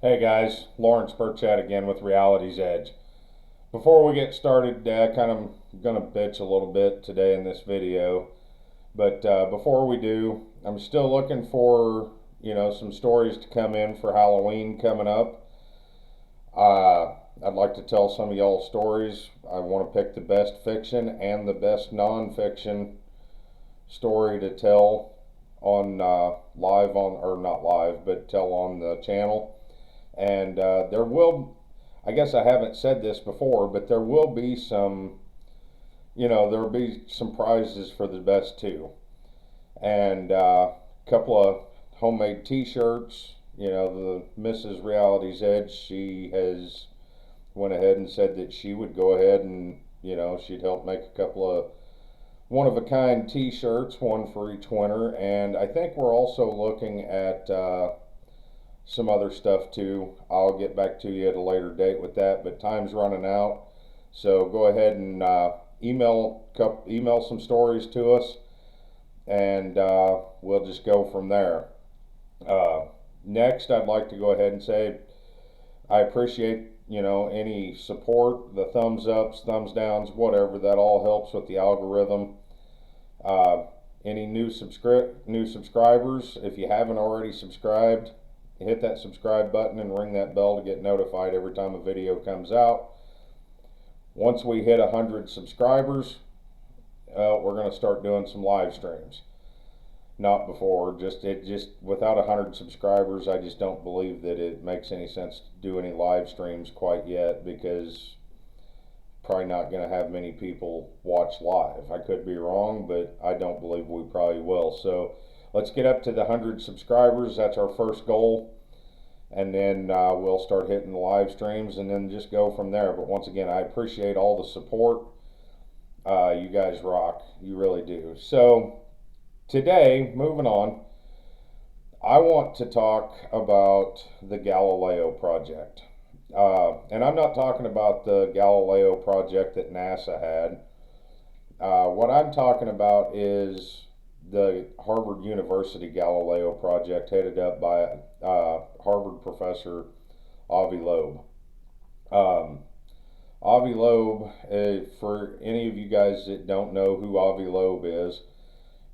Hey guys, Lawrence Burchett again with Reality's Edge. Before we get started, kind of gonna bitch a little bit today in this video, but before we do, I'm still looking for some stories to come in for Halloween coming up. I'd like to tell some of y'all stories. I want to pick the best fiction and the best non-fiction story to tell on live on or not live, but tell on the channel. And there will, I guess I haven't said this before, but there will be some, there will be some prizes for the best too. And a couple of homemade T-shirts. The Mrs. Reality's Edge, she has went ahead and said that she would go ahead and, she'd help make a couple of one-of-a-kind T-shirts, one for each winner. And I think we're also looking at some other stuff too. I'll get back to you at a later date with that, but time's running out. So go ahead and email some stories to us, and we'll just go from there. Uh, Next, I'd like to go ahead and say I appreciate any support, the thumbs ups, thumbs downs, whatever. That all helps with the algorithm. Uh, any new subscribers, if you haven't already subscribed, hit that subscribe button and ring that bell to get notified every time a video comes out. Once we hit 100 subscribers, we're going to start doing some live streams. Not before, just without 100 subscribers, I just don't believe that it makes any sense to do any live streams quite yet, because probably not going to have many people watch live. I could be wrong, but I don't believe we probably will. So let's get up to the 100 subscribers. That's our first goal. And then we'll start hitting the live streams and then just go from there. But once again, I appreciate all the support. You guys rock. You really do. So today, moving on, I want to talk about the Galileo Project. And I'm not talking about the Galileo Project that NASA had. What I'm talking about is the Harvard University Galileo Project, headed up by Harvard professor Avi Loeb. Um, Avi Loeb, for any of you guys that don't know who Avi Loeb is,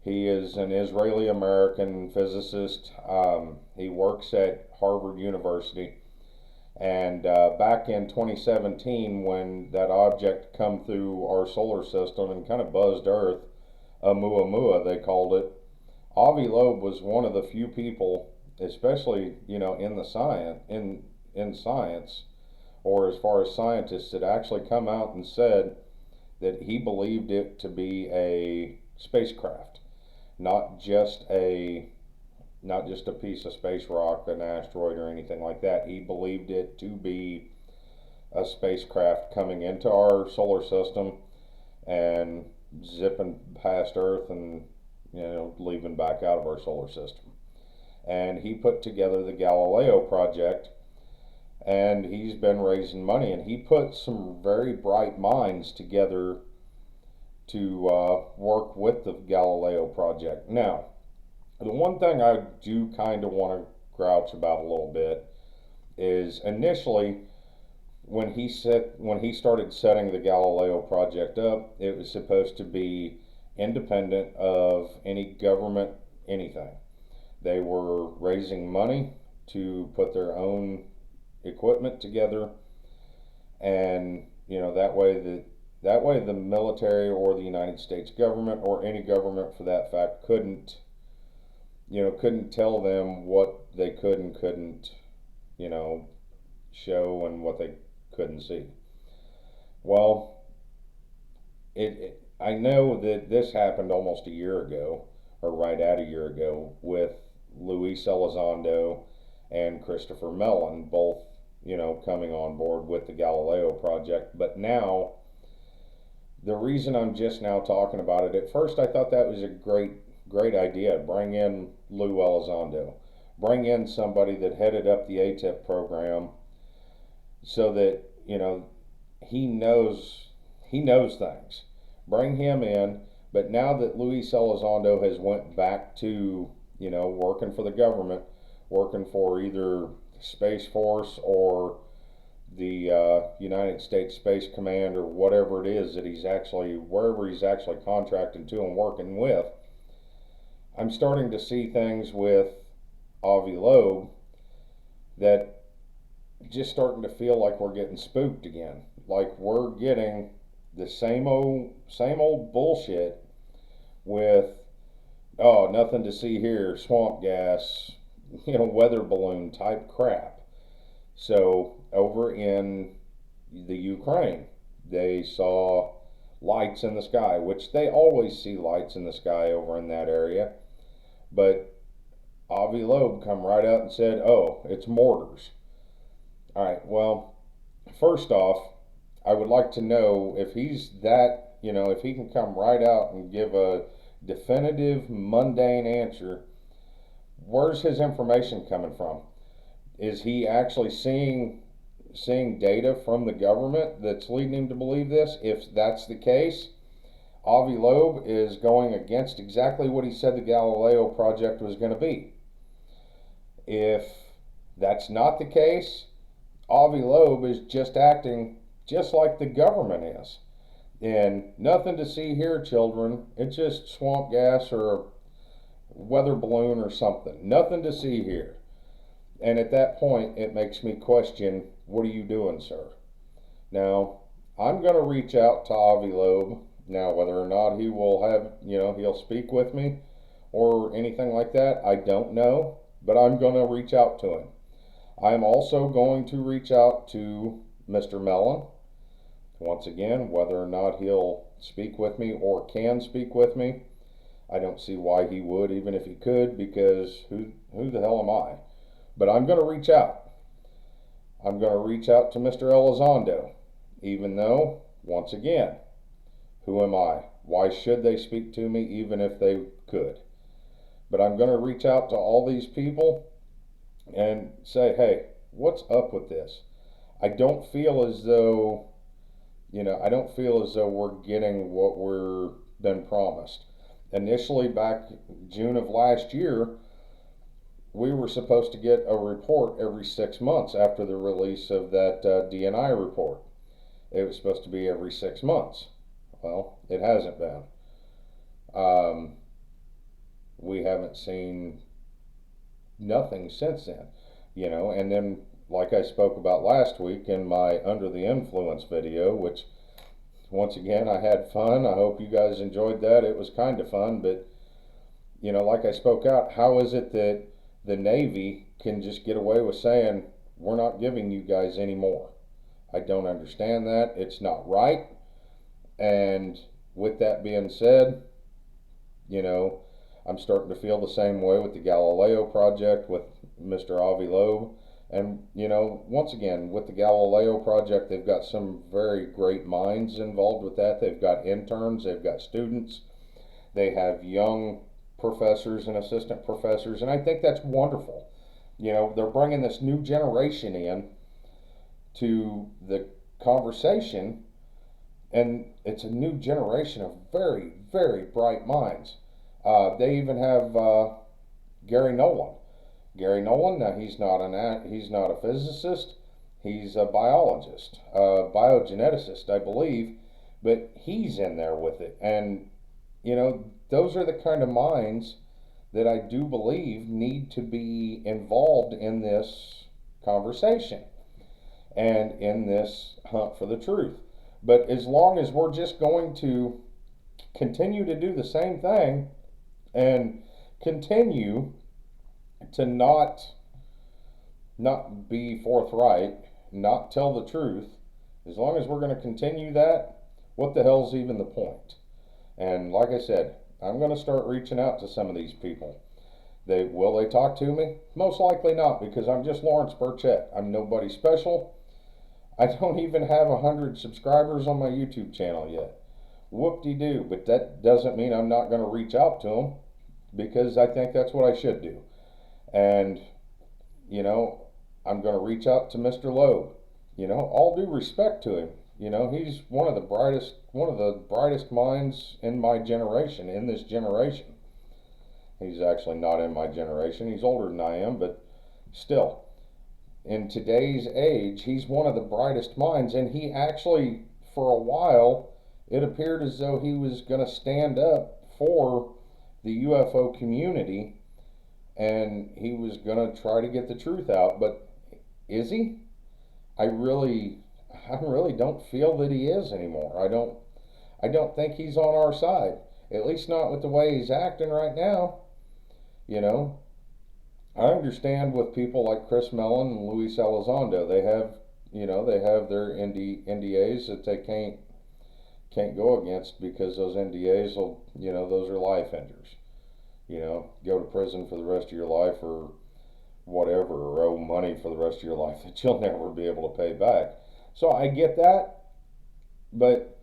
he is an Israeli American physicist. He works at Harvard University. And back in 2017, when that object come through our solar system and kind of buzzed Earth, Oumuamua they called it, Avi Loeb was one of the few people, especially in the in science, or as far as scientists, that actually come out and said that he believed it to be a spacecraft, not just a piece of space rock, an asteroid, or anything like that. He believed it to be a spacecraft coming into our solar system and zipping past Earth and leaving back out of our solar system. And he put together the Galileo Project, and he's been raising money, and he put some very bright minds together to work with the Galileo Project. Now, the one thing I do kind of want to grouch about a little bit is initially when he started setting the Galileo Project up, it was supposed to be independent of any government, anything. They were raising money to put their own equipment together, and that way the military or the United States government, or any government for that fact, couldn't tell them what they could and couldn't, show, and what they couldn't see. Well, I know that this happened almost a year ago, or right at a year ago, with Luis Elizondo and Christopher Mellon, both, coming on board with the Galileo Project. But now, the reason I'm just now talking about it, at first I thought that was a great idea. Bring in Lou Elizondo, bring in somebody that headed up the ATIP program, so that he knows things. Bring him in. But now that Luis Elizondo has went back to working for the government, working for either Space Force or the United States Space Command or whatever it is that he's actually, wherever he's actually contracted to and working with. I'm starting to see things with Avi Loeb that just starting to feel like we're getting spooked again. Like we're getting the same old bullshit with, oh, nothing to see here, swamp gas, weather balloon type crap. So over in the Ukraine, they saw lights in the sky, which they always see lights in the sky over in that area. But Avi Loeb come right out and said, oh, it's mortars. All right, well, first off, I would like to know if he's that, if he can come right out and give a definitive, mundane answer, where's his information coming from? Is he actually seeing data from the government that's leading him to believe this? If that's the case, Avi Loeb is going against exactly what he said the Galileo Project was going to be. If that's not the case, Avi Loeb is just acting just like the government is. And nothing to see here, children. It's just swamp gas or a weather balloon or something. Nothing to see here. And at that point, it makes me question, what are you doing, sir? Now, I'm going to reach out to Avi Loeb. Now, whether or not he will have, he'll speak with me or anything like that, I don't know. But I'm going to reach out to him. I'm also going to reach out to Mr. Mellon. Once again, whether or not he'll speak with me or can speak with me, I don't see why he would, even if he could, because who the hell am I? But I'm going to reach out. I'm going to reach out to Mr. Elizondo, even though, once again, who am I? Why should they speak to me even if they could? But I'm going to reach out to all these people and say, hey, what's up with this? I don't feel as though, we're getting what we're been promised. Initially, back June of last year, we were supposed to get a report every 6 months after the release of that DNI report. It was supposed to be every 6 months. Well, it hasn't been. We haven't seen nothing since then, and then like I spoke about last week in my Under the Influence video, which once again I had fun. I hope you guys enjoyed that. It was kind of fun, but like I spoke out, how is it that the Navy can just get away with saying we're not giving you guys any more? I don't understand that. It's not right. And with that being said, I'm starting to feel the same way with the Galileo Project, with Mr. Avi Loeb. And, once again, with the Galileo Project, they've got some very great minds involved with that. They've got interns, they've got students, they have young professors and assistant professors, and I think that's wonderful. They're bringing this new generation in to the conversation, and it's a new generation of very, very bright minds. They even have Gary Nolan. Gary Nolan, now he's not a physicist, he's a biologist, biogeneticist, I believe, but he's in there with it. And, those are the kind of minds that I do believe need to be involved in this conversation and in this hunt for the truth. But as long as we're just going to continue to do the same thing and continue to not be forthright, not tell the truth, as long as we're going to continue that, what the hell's even the point? And like I said, I'm going to start reaching out to some of these people. Will they talk to me? Most likely not, because I'm just Lawrence Burchett. I'm nobody special. I don't even have 100 subscribers on my YouTube channel yet. Whoop-de-doo. But that doesn't mean I'm not going to reach out to them, because I think that's what I should do. And, I'm going to reach out to Mr. Loeb. All due respect to him. He's one of the brightest minds in my generation, in this generation. He's actually not in my generation. He's older than I am, but still. in today's age, he's one of the brightest minds, and he actually, for a while, it appeared as though he was going to stand up for the UFO community, and he was going to try to get the truth out. But is he? I really, I really don't feel that he is anymore. I don't think he's on our side. At least not with the way he's acting right now. You know, I understand with people like Chris Mellon and Luis Elizondo, they have, they have their NDAs that they can't go against, because those NDAs will, those are life enders. Go to prison for the rest of your life, or whatever, or owe money for the rest of your life that you'll never be able to pay back. So I get that, but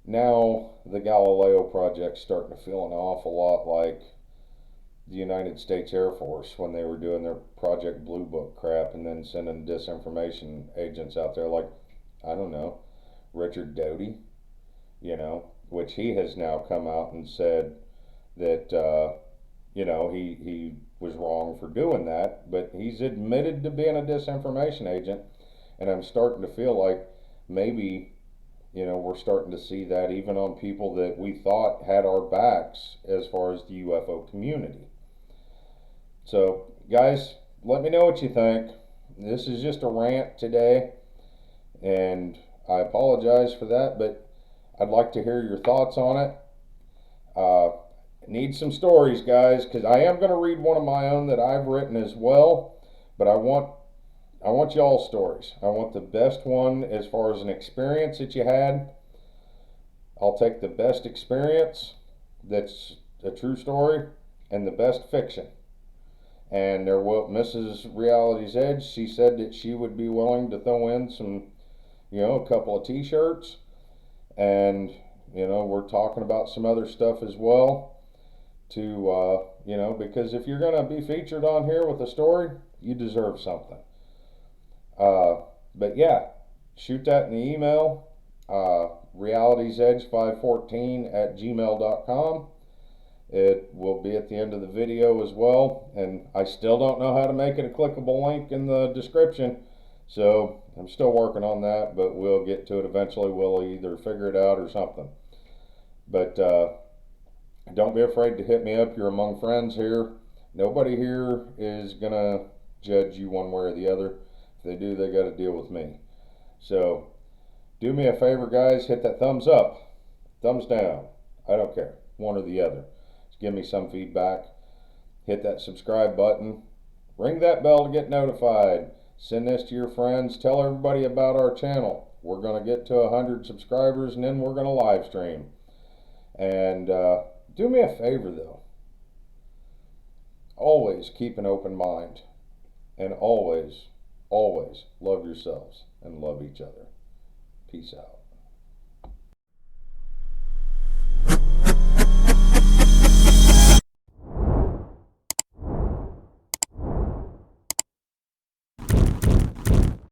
now the Galileo Project's starting to feel an awful lot like the United States Air Force when they were doing their Project Blue Book crap and then sending disinformation agents out there like, I don't know, Richard Doty, which he has now come out and said that, he was wrong for doing that, but he's admitted to being a disinformation agent, and I'm starting to feel like maybe, we're starting to see that even on people that we thought had our backs as far as the UFO community. So, guys, let me know what you think. This is just a rant today, and I apologize for that, but I'd like to hear your thoughts on it. Need some stories, guys, because I am going to read one of my own that I've written as well, but I want y'all's stories. I want the best one as far as an experience that you had. I'll take the best experience that's a true story and the best fiction. And there will, Mrs. Reality's Edge, she said that she would be willing to throw in some, a couple of t-shirts, and we're talking about some other stuff as well to because if you're going to be featured on here with a story, you deserve something. But yeah, shoot that in the email, realitiesedge514@gmail.com. It will be at the end of the video as well, and I still don't know how to make it a clickable link in the description, so I'm still working on that, but we'll get to it eventually. We'll either figure it out or something. But don't be afraid to hit me up. You're among friends here. Nobody here is gonna judge you one way or the other. If they do, they got to deal with me. So do me a favor, guys, hit that thumbs up, thumbs down, I don't care, one or the other. Just give me some feedback. Hit that subscribe button, ring that bell to get notified, send this to your friends, tell everybody about our channel. We're going to get to 100 subscribers, and then we're going to live stream. And do me a favor, though, always keep an open mind, and always love yourselves and love each other. Peace out.